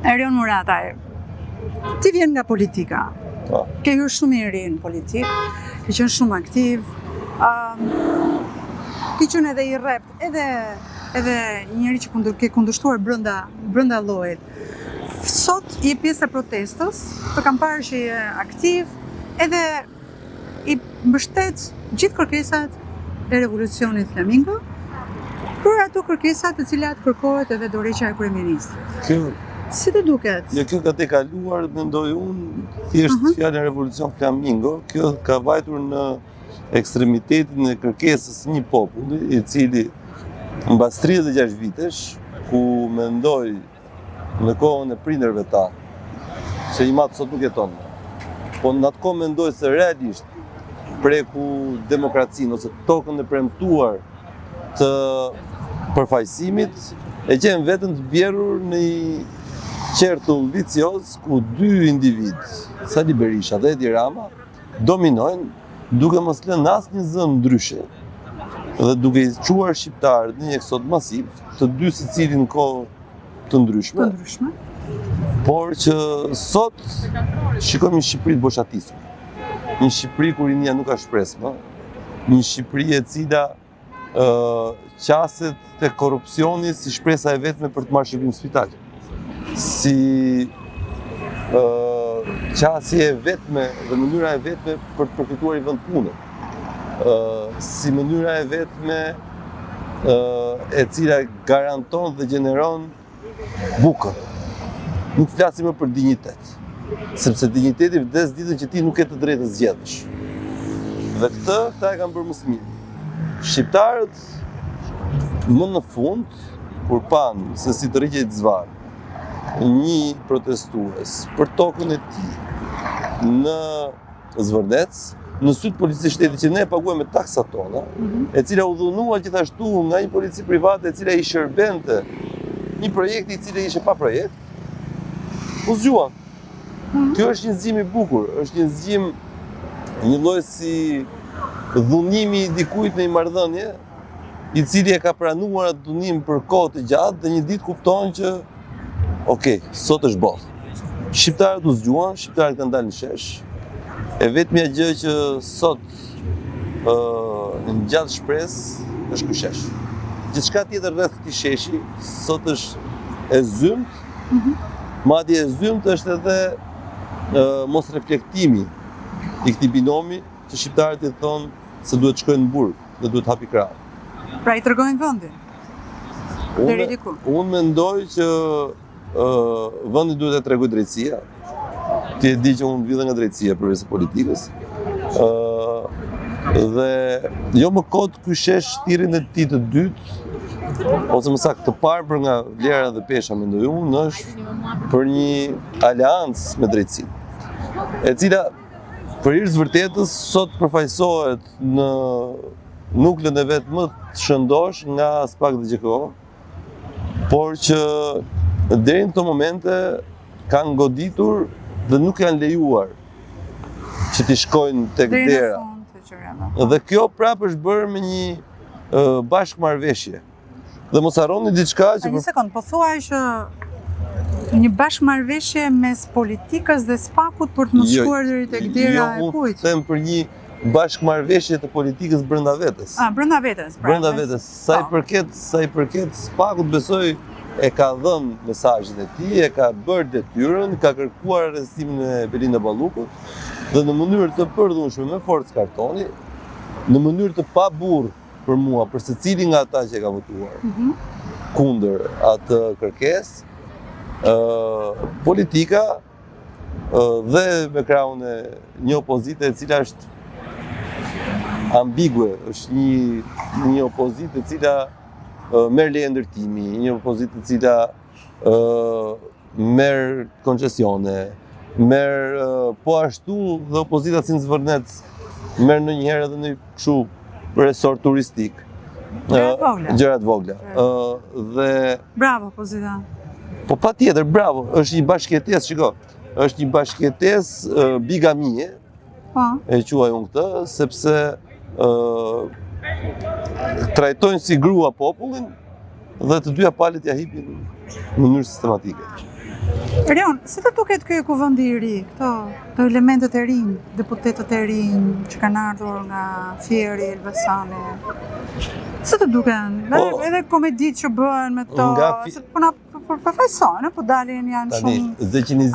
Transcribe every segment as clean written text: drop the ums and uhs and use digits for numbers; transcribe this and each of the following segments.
Erion Murataj, ti vjen nga politika. Ke hyrë shumë i ri në politikë, ke qenë shumë aktiv, ke qenë edhe i rrept, edhe njëri që ke kundërshtuar brenda llojit. Sot je pjesë e protestës, të kam parë që je aktiv, edhe i mbështet gjithë kërkesat e revolucionit Flamingo, për ato kërkesat të cilat kërkohet edhe dorëheqja e kryeministrit. Si të duket? Kjo ka te kaluar, mendoj unë, thjesht fjala revolucion Flamingo, kjo ka vajtur në ekstremitetin e kërkesës një populli, i cili mbas 36 vitesh, ku mendoj në kohën e prindërve ta, që i matë sot nuk jeton, po në atë kohë mendoj se realisht preku demokracinë ose tokën e premtuar të përfaqësimit e gjen veten të bjerur në një qertull vicioz ku dy individ, Sali Berisha dhe Edi Rama, dominojnë duke mos lënë asnjë zë ndryshe dhe duke i çuar shqiptarët në një eksod masiv, të dy secili në kohë të ndryshme, por që sot shikojmë një Shqipëri të boshatisur. Një Shqipëri ku rinia nuk ka shpresë më, një Shqipëri e cila qaset të korupcioni si shpresa e vetme për të marrë shërbim spital. Si qasje e vetme dhe mënyra e vetme për të përfituar i vend pune. Si mënyra e vetme e cila garanton dhe gjeneron bukën. Nuk flasim më për dinjitet, sepse dinjiteti vdes ditën që ti nuk ke të drejtë të zgjedhësh. Dhe këtë e kanë bërë më së miri. Shqiptarët më në fund, kur panë se si të rriqet zvarë, një protestues për tokën e tij në Zvërdec, në sytë policisë shtetit që ne e paguajmë me taksat tona, e cila u dhunua gjithashtu nga një polici private e cila i shërbente një projekti i cili ishte pa projekt, u zgjuan. Kjo është një zgjim i bukur, është një zgjim, një lloj si dhunimi i dikujt në një marrëdhënie, i cili e ka pranuar atë dhunim për kohë të gjatë dhe një ditë kupton që sot është botë. Shqiptarët u zgjuan, shqiptarët kanë dalë në shesh, e vetmja gjë që sot ngjan shpresë është ky shesh. Gjithçka tjetër rreth këtij sheshi sot është e zymt, madje e zymt është edhe mos reflektimi i këtij binomi që shqiptarët i thonë se duhet shkojnë në burg dhe duhet hapi krahun. Pra i tërgojnë vendin. Deri diku. Unë mendoj që vendi duhet të tregojë drejtësia. Ti e di që unë vi nga drejtësia përveç politikës. Dhe jo më kot ky shesh thirrjen e tij të dytë, ose më saktë të parë për nga Vlera dhe Pesha, mendoj unë, është për një aleancë me drejtësinë, e cila për hir të vërtetës sot përfaqësohet në nuklën e vet më të shëndosh nga SPAK dhe GKO, por që deri në këto momente kanë goditur dhe nuk janë lejuar që t'i shkojnë tek dera. Dhe kjo prapë është bërë me një bashkëmarrëveshje. Dhe mos harroni diçka që një sekond, po thuaj që një bashkëmarrëveshje mes politikës dhe SPAK-ut për të mos shkuar deri tek dera e kujt? Jo, them për një bashkëmarrëveshje të politikës brenda vetes. Brenda vetes, pra. Brenda vetes. Sa i përket SPAK-ut, besoj e ka dhënë mesazhin e tij, e ka bërë detyrën, ka kërkuar arrestimin e Belinda Ballukut dhe në mënyrë të përdhunshme me forcë kartoni, në mënyrë të pa burr për mua, për secilin nga ata që ka votuar kundër atë kërkesë, politika dhe me krahun e një opozite e cila është ambigue, është një opozitë e cila merr leje ndërtimi, një opozitë e cila merr koncesione, merr po ashtu dhe opozita si në Zvërdec merr ndonjëherë edhe në kështu resort turistik. Gjërat vogla. Dhe bravo opozita. Po patjetër, bravo, është një bashkëjetesë, shiko. Është një bashkëjetesë bigamie. E quaj unë këtë, sepse trajtojnë si grua popullin dhe të dyja palët ja hipin në mënyrë sistematike. Erion, si të duket ky kuvendi i ri, këto elementet e rinj, deputetët e rinj që kanë ardhur nga Fieri, Elbasani. Si të duken? Edhe komeditë që bëhen me to, se po na përfaqësojnë, po dalin janë shumë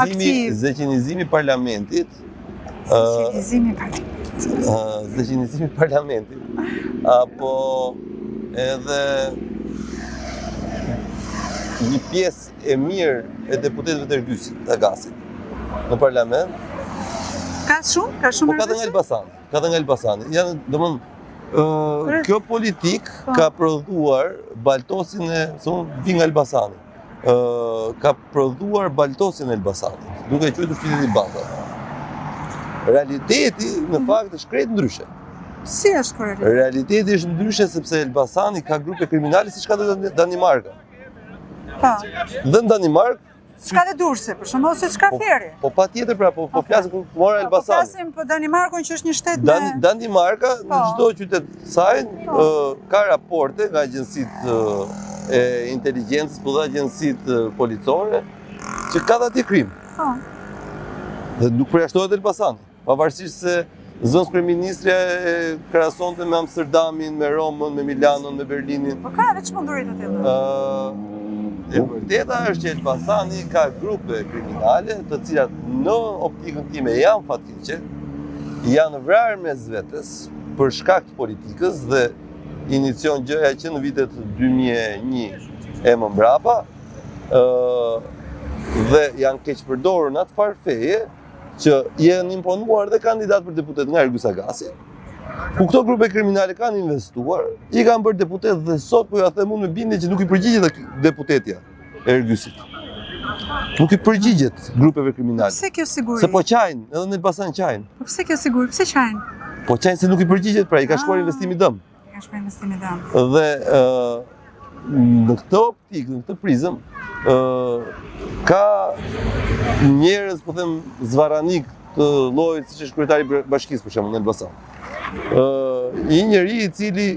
aktiv. Zëqinizimi i parlamentit. Zëqinizimi i parlamentit. Apo edhe një pjesë e mirë e deputetëve të Ergysit, të Agasit në parlament. Ka shumë Po ka dhe nga Elbasani. Janë, domethënë, kjo politik ka prodhuar baltosin e, vi nga Elbasani. Ka prodhuar baltosin e Elbasanit, duke quajtur qyteti Bata. Realiteti në fakt është krejt ndryshe. Si është realiteti? Realiteti është ndryshe sepse Elbasani ka grupe kriminale siç ka dhe Danimarka. Dhe në Danimark s'ka dhe Durrësi, për shembull, ose s'ka Fieri. Po patjetër pra, po flasim kur mora Elbasani. Po flasim për Danimarkun që është një shtet me Danimarka në çdo qytet saj ka raporte nga agjencitë e inteligjencës, po dhe agjencitë policore që ka dhe atje krim. Dhe nuk përjashtohet Elbasani, pavarësisht se zëvendës kryeministrja e krahasonte me Amsterdamin, me Romën, me Milanon, me Berlinin. Po ka edhe çmenduri të tilla. E vërteta është që Elbasani ka grupe kriminale të cilat në optikën time janë fatkeqe, janë vrarë mes vetes për shkak të politikës dhe inicion gjëja që në vitet 2001 e më mbrapa dhe janë keq përdorur në atë farë feje që janë imponuar dhe kandidat për deputet nga Ergys Agasi, ku këto grupe kriminale kanë investuar, i kanë bërë deputet dhe sot po ja them unë me bindje që nuk i përgjigjet deputetja e Ergysit. Nuk i përgjigjet grupeve kriminale. Pse kjo siguri? Se po qajnë, edhe në Elbasan qajnë. Po pse kjo siguri? Pse qajnë? Po qajnë se nuk i përgjigjet, pra i ka shkuar investimi dëm. Ka shkuar investimi dëm. Dhe në këtë optikë, në këtë prizëm, ka njerëz, po them, zvaranik të llojit siç është kryetari i bashkisë për shembull në Elbasan. Një njeri i cili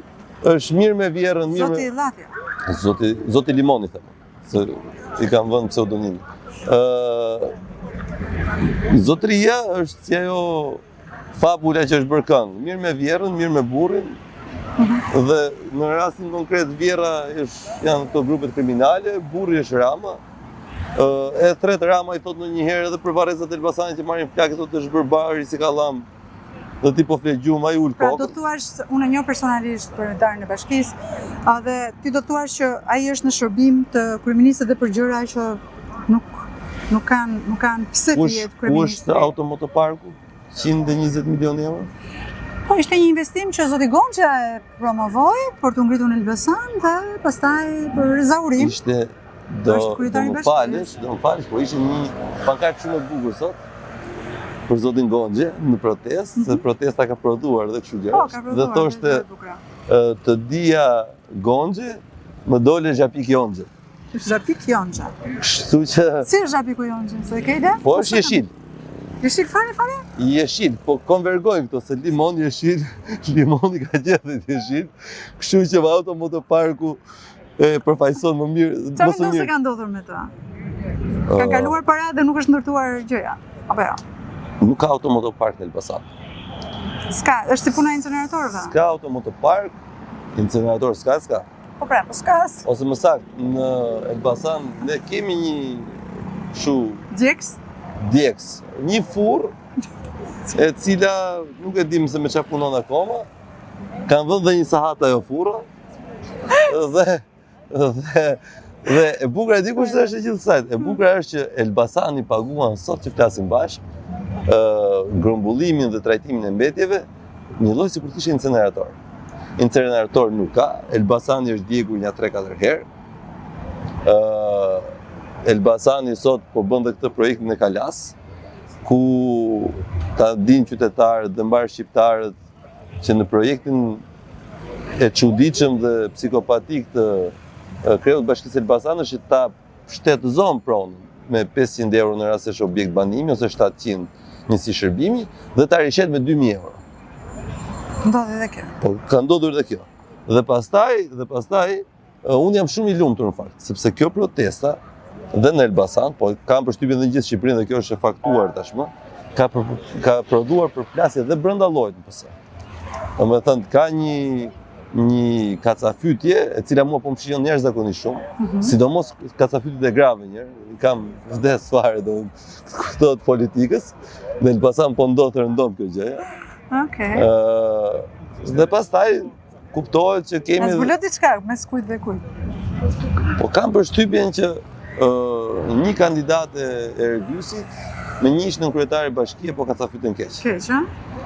është mirë me vjerrën, mirë me... Zoti Llafja. Zoti Limoni, them, se i kam vënë pseudonimin. Zotëria është si ajo fabula që është bërë këngë, mirë me vjerrën, mirë me burrin, dhe në rastin konkret vjerra janë këto grupet kriminale, burri është Rama, e tret Rama i thot në një herë edhe për varrezat e Elbasanit që marrin flakë thotë është bërbar si kallam. Dhe ti po flet gjumë, ai ul kokën. Pra do thuash, unë e njoh personalisht kryetarin e bashkisë, dhe ti do thuash që ai është në shërbim të kryeministit dhe për gjëra që nuk kanë pse të jetë kryeminist. Ku është automotoparku? 120 milionë euro? Po ishte një investim që zoti Gonxha e promovoi për të ngritur në Elbasan dhe pastaj për rezaurim. Ishte do më falësh, po ishte një pankartë shumë e bukur sot për zotin Gonxhe në protestë, se protesta ka prodhuar dhe kështu gjëra. Dhe thoshte të dija Gonxhe, më dole Zhapik Jonxhe. Zhapik Jonxhe. Kështu që si është Zhapiku Jonxhe? Se ke ide? Po është jeshil. Jeshil fare? Jeshil, po konvergojnë këto, se limon jeshil, limoni ka gjethet jeshil, kështu që me automotoparku e përfaqëson më mirë. Çfarë mendon se ka ndodhur me të? Ka kaluar para dhe nuk është ndërtuar gjëja, apo jo? Nuk ka automotopark në Elbasan. S'ka, është si puna e incineratorëve? S'ka automotopark, incinerator s'ka. Po pra, po s'ka. Ose më saktë, në Elbasan ne kemi një Djeks, një furrë e cila nuk e dim se me çfarë punon akoma. Kanë vënë dhe një sahat ajo furra. Dhe e bukur e di kush është e gjithë kësaj. E bukur është që Elbasani paguan sot që flasim bashkë grumbullimin dhe trajtimin e mbetjeve, një lloj sikur të kishte incinerator. Incinerator nuk ka, Elbasani është djegur një 3-4 herë. Elbasani sot po bën dhe këtë projektin e Kalas, ku ta dinë qytetarët dhe mbar shqiptarët që në projektin e çuditshëm dhe psikopatik të Kreut Bashkisë Elbasan është që ta shtetëzon pronën me 500 euro në rast se është objekt banimi ose 700 njësi shërbimi dhe ta rishet me 2000 euro. Ndodhi dhe kjo. Po, ka ndodhur dhe kjo. Dhe pastaj, unë jam shumë i lumtur në fakt, sepse kjo protesta dhe në Elbasan, po kam përshtypjen dhe në gjithë Shqipërinë dhe kjo është e faktuar tashmë, ka prodhuar përplasje dhe brenda llojit në PS. Domethënë ka një kacafytje e cila mua po më shijon jashtëzakonisht shumë, sidomos kacafytjet e grave njerë, kam vdes fare do kuptohet politikës, në Elbasan po ndodh rëndom kjo gjë. Okej. Dhe pastaj kuptohet që kemi... Më zbulot diçka, mes kujt dhe kujt? Po kam përshtypjen që një kandidat e Ergysit me një ishte në kryetari bashkie, po ka cafytën keq. Keq, ha?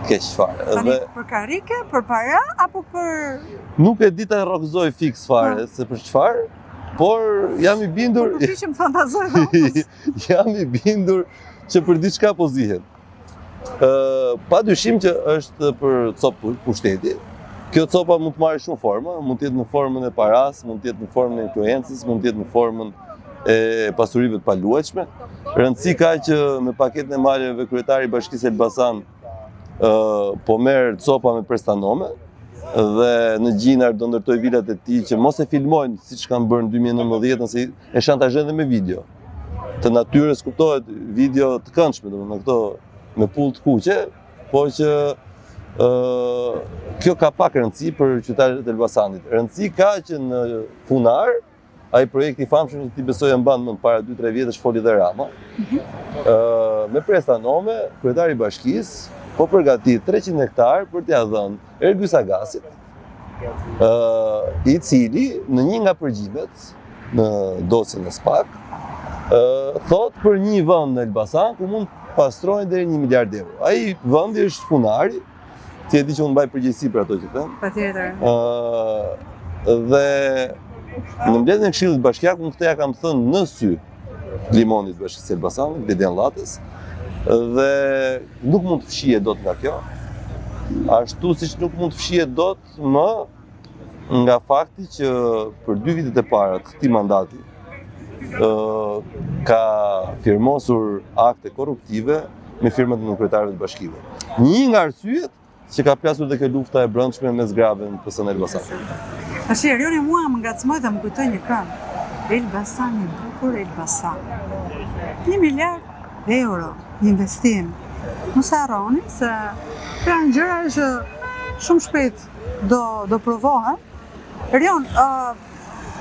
Keq fare. Tani për karike, për para, apo për... Nuk e di ta rrokzoj fiks fare, se për çfarë, por jam i bindur... Po përpiqem fantazoj dhe jam i bindur që për diçka po zihet. Pa dyshim që është për copë pushteti. Kjo copa mund të marrë shumë forma, mund të jetë në formën e paras, mund të jetë në formën e influencës, mund të jetë në formën e pasurive të paluajtshme. Rëndësi ka që me paketën e maleve kryetari i Bashkisë Elbasan po merr copa me prestanome dhe në Gjinar do ndërtoj vilat e tij që mos e filmojnë siç kanë bërë në 2019 nëse e shantazhojnë me video. Të natyrës kuptohet video të këndshme, domethënë këto me pull të kuqe, po që kjo ka pak rëndësi për qytetarët e Elbasanit. Rëndësi ka që në Funar, ai projekti i famshëm që ti besoj e mban më para 2-3 vjetësh foli dhe Rama, me prestanome, kryetari i bashkisë po përgatit 300 hektar për t'ia dhënë Ergys Agasit, i cili në një nga përgjigjet në dosjen e SPAK, thot për një vend në Elbasan ku mund pastrojnë deri 1 miliard euro. Ai vendi është Funari, ti e di që unë mbaj përgjegjësi për ato që them. Patjetër. Dhe në mbledhjen e Këshillit Bashkiak unë këtë ja kam thënë në sy Limonit Bashkisë Elbasanit, Bledjan Llatës, dhe nuk mund të fshihet dot nga kjo. Ashtu siç nuk mund të fshihet dot më nga fakti që për 2 vitet e para të këtij mandati ka firmosur akte korruptive me firmat e kryetarëve të bashkive. Një nga arsyet që ka plasur dhe kjo lufta e brendshme mes grave në PS-n Elbasan. Tash Erioni mua më ngacmoi dhe më kujtoi një këngë. Elbasan i bukur, Elbasan. 1 miliard euro investim. Mos harroni se janë gjëra që shumë shpejt do provohen. Erion,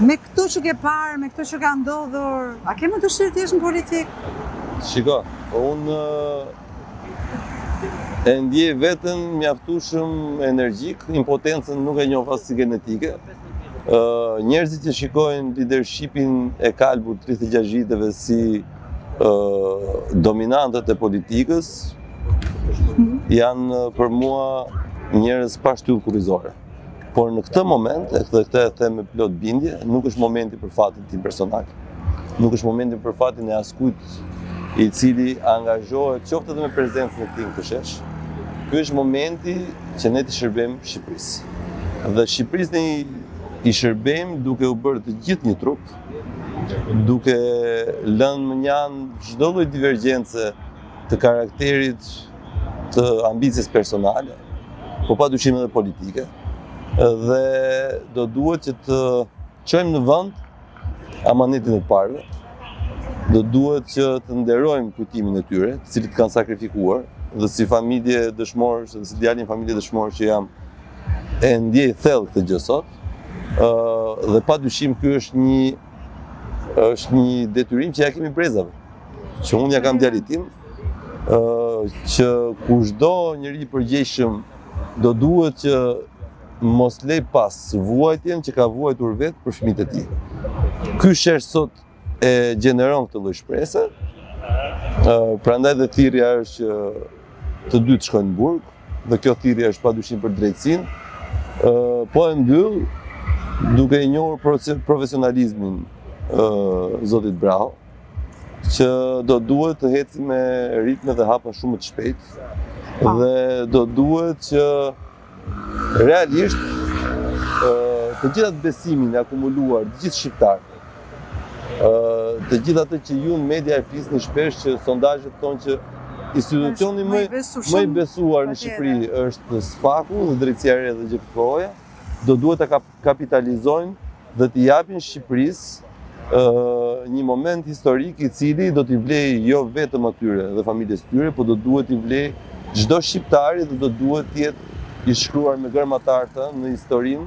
me këto që ke parë, me këto që ka ndodhur, a ke më dëshirë të jesh në politikë? Shiko, unë e ndjej veten mjaftueshëm energjik, impotencën nuk e njoh as si genetike. Njerëzit që shikojnë leadershipin e kalbur 36 viteve si dominantët e politikës, janë për mua njerëz pa shtyllë kurrizore. Por në këtë moment, dhe këtë e them me plot bindje, nuk është momenti për fatin tim personal. Nuk është momenti për fatin e askujt i cili angazhohet qoftë edhe me prezencën e tij në Këshesh. Ky është momenti që ne të shërbejmë Shqipërisë. Dhe Shqipërisë ne i shërbejmë duke u bërë të gjithë një trup, duke lënë mënjan çdo lloj divergjence të karakterit, të ambicies personale, po padyshim edhe politike. Dhe do duhet që të çojmë në vend amanetin e parëve. Do duhet që të nderojmë kujtimin e tyre, të cilët kanë sakrifikuar, dhe si familje dëshmorësh, dhe si djalin familje dëshmorësh që jam, e ndjej thellë këtë gjë sot. Dhe padyshim ky është një detyrim që ja kemi brezave. Që unë ja kam djalit tim, që kushdo njeri i përgjegjshëm do duhet që mos lej pas vuajtjen që ka vuajtur vetë për fëmijët e tij. Ky shesh sot e gjeneron këtë lloj shprese. Prandaj dhe thirrja është që të dy të shkojnë në burg, dhe kjo thirrje është padyshim për drejtësinë. Po e mbyll duke i njohur profesionalizmin zotit Braho, që do duhet të eci me ritme dhe hapa shumë të shpejt, dhe do duhet që realisht të gjithat besimin e akumuluar, të gjithë shqiptarët, të gjithë atë që ju në media e flisni shpesh që sondazhet thonë që institucioni më i besuar në Shqipëri është SPAK-u dhe Drejtësia e Re dhe GPK-ja, do duhet të kapitalizojnë dhe të japin Shqipërisë një moment historik i cili do t'i vlej jo vetëm atyre dhe familjes tyre, por do duhet t'i vlej çdo shqiptari dhe do duhet të jetë i shkruar me gërma të arta në historinë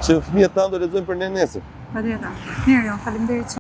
që fëmijët tanë do lexojnë për ne nesër. Patjetër. Mirë, faleminderit.